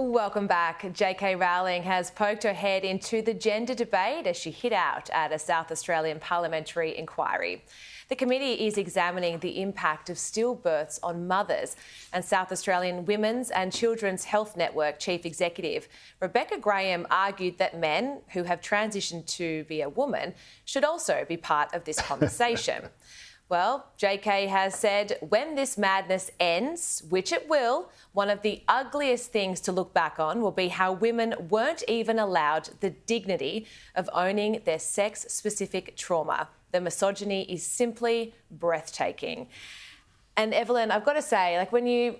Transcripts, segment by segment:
Welcome back. J.K. Rowling has poked her head into the gender debate as she hit out at a South Australian parliamentary inquiry. The committee is examining the impact of stillbirths on mothers, and South Australian Women's and Children's Health Network Chief Executive Rebecca Graham argued that men who have transitioned to be a woman should also be part of this conversation. Well, JK has said when this madness ends, which it will, one of the ugliest things to look back on will be how women weren't even allowed the dignity of owning their sex-specific trauma. The misogyny is simply breathtaking. And Evelyn, I've got to say, like when you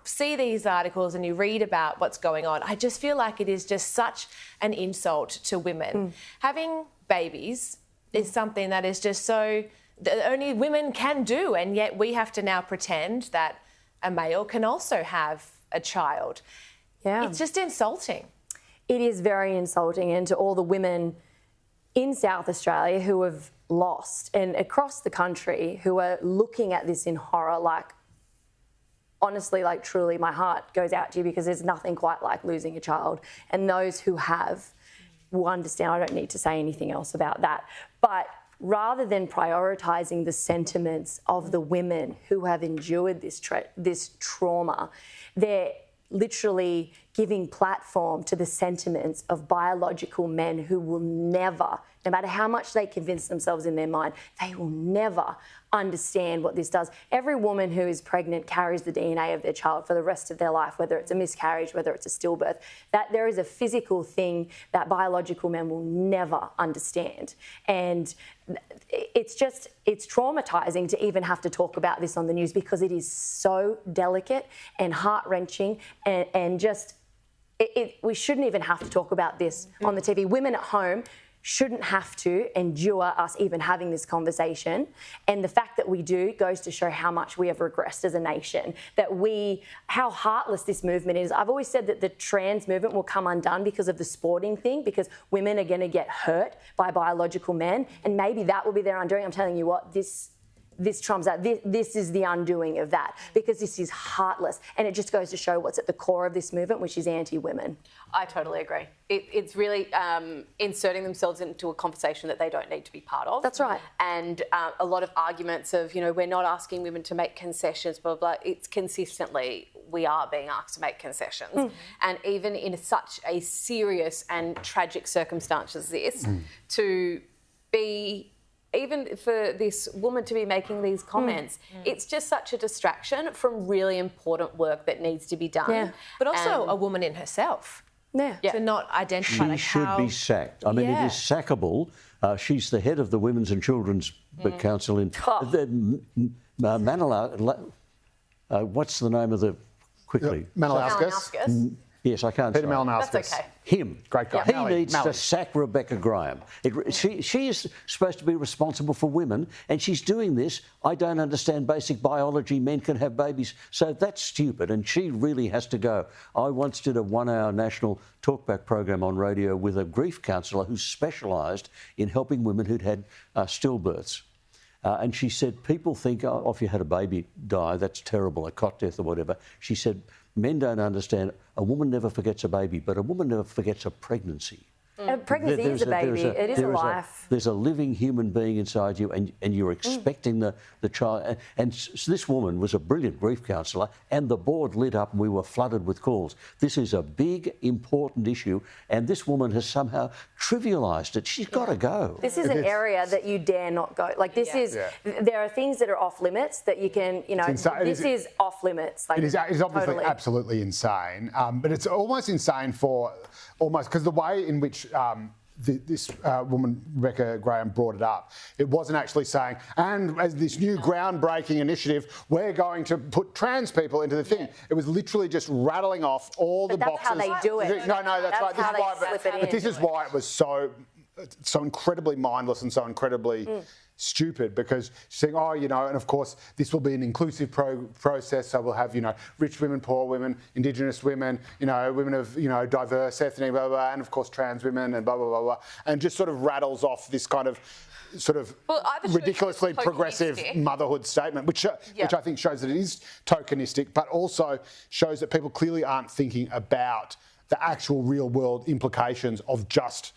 see these articles and you read about what's going on, I just feel like it is just such an insult to women. Having babies is something that is just so... that only women can do, and yet we have to now pretend that a male can also have a child. Yeah. It's just insulting. It is very insulting, and to all the women in South Australia who have lost and across the country who are looking at this in horror, like, honestly, like truly my heart goes out to you because there's nothing quite like losing a child, and those who have will understand. I don't need to say anything else about that. But rather than prioritising the sentiments of the women who have endured this trauma, they're literally giving platform to the sentiments of biological men who will never, no matter how much they convince themselves in their mind, they will never understand what this does. Every woman who is pregnant carries the DNA of their child for the rest of their life, whether it's a miscarriage, whether it's a stillbirth. That there is a physical thing that biological men will never understand. And it's traumatising to even have to talk about this on the news because it is so delicate and heart-wrenching and just, we shouldn't even have to talk about this on the TV. Women at home shouldn't have to endure us even having this conversation. And the fact that we do goes to show how much we have regressed as a nation, how heartless this movement is. I've always said that the trans movement will come undone because of the sporting thing, because women are going to get hurt by biological men, and maybe that will be their undoing. I'm telling you what, this trumps that. This is the undoing of that, because this is heartless, and it just goes to show what's at the core of this movement, which is anti-women. I totally agree. It's really inserting themselves into a conversation that they don't need to be part of. That's right. And a lot of arguments of, we're not asking women to make concessions, blah, blah, blah. It's consistently, we are being asked to make concessions. And even in such a serious and tragic circumstance as this, to be... even for this woman to be making these comments, it's just such a distraction from really important work that needs to be done. Yeah. But also a woman in herself. Yeah. To not identify she should be sacked. I mean, it is sackable. She's the head of the Women's and Children's Council in Manala. What's the name of the... quickly? Malinauskas. Yes, I can't say. Peter Malinauskas. That's okay. Him. Great guy. He needs to sack Rebecca Graham. She is supposed to be responsible for women, and she's doing this. I don't understand basic biology. Men can have babies. So that's stupid, and she really has to go. I once did a 1-hour national talkback program on radio with a grief counsellor who specialised in helping women who'd had stillbirths. And she said, people think, oh, if you had a baby die, that's terrible, a cot death or whatever. She said, men don't understand. A woman never forgets a baby, but a woman never forgets a pregnancy. Pregnancy is a baby. It is a life. There's a living human being inside you, and you're expecting the child. And this woman was a brilliant grief counsellor, and the board lit up and we were flooded with calls. This is a big, important issue, and this woman has somehow trivialised it. She's got to go. This is an area that you dare not go. Like, this is... There are things that are off limits that you can, this is off limits. Like, it is obviously totally. absolutely insane, but it's almost insane because the way in which this woman, Rebecca Graham, brought it up, it wasn't actually saying, and as this new groundbreaking initiative, we're going to put trans people into the thing. It was literally just rattling off all the boxes. That's how they do it. No, that's right. How they slip it in. But this is why it was so incredibly mindless and so incredibly stupid, because she's saying, and of course this will be an inclusive process, so we'll have, rich women, poor women, Indigenous women, women of, diverse ethnic, blah, blah, blah, and of course trans women and blah, blah, blah, blah, and just sort of rattles off this kind of sort of Well, either shows ridiculously it's progressive tokenistic. motherhood statement, which I think shows that it is tokenistic, but also shows that people clearly aren't thinking about the actual real world implications of just,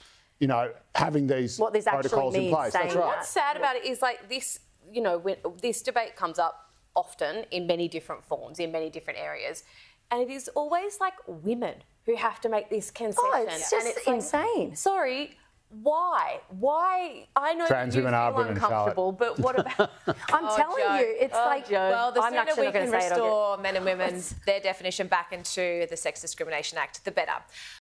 having these What this actually protocols in means, place. saying That's right. What's sad about it is like this, when this debate comes up often in many different forms, in many different areas, and it is always like women who have to make this concession. Oh, it's and just it's like, insane. sorry, why? Why? I know Trans that you women are feel women, uncomfortable, but what about? I'm telling Joe. you, it's like, Joe. Well, the I'm sooner actually we not going can to say it. I'll restore men and women their definition back into the Sex Discrimination Act, the better.